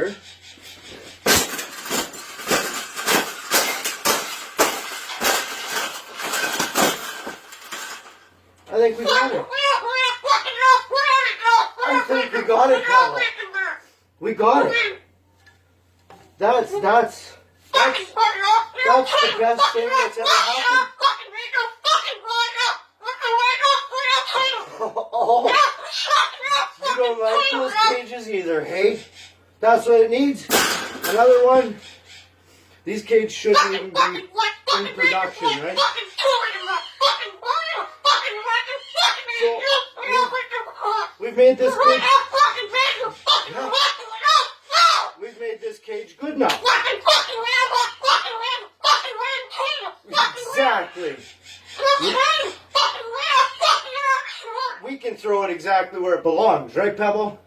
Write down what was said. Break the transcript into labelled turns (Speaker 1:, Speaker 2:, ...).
Speaker 1: here. I think we got it. I think we got it, Pebble. We got it. That's the best thing that's ever happened. Oh, you don't like those cages either, hey? That's what it needs. Another one. These cages shouldn't even be in production, right? So, we've made this cage. Yeah. We've made this cage good now. Exactly. We can throw it exactly where it belongs, right, Pebble?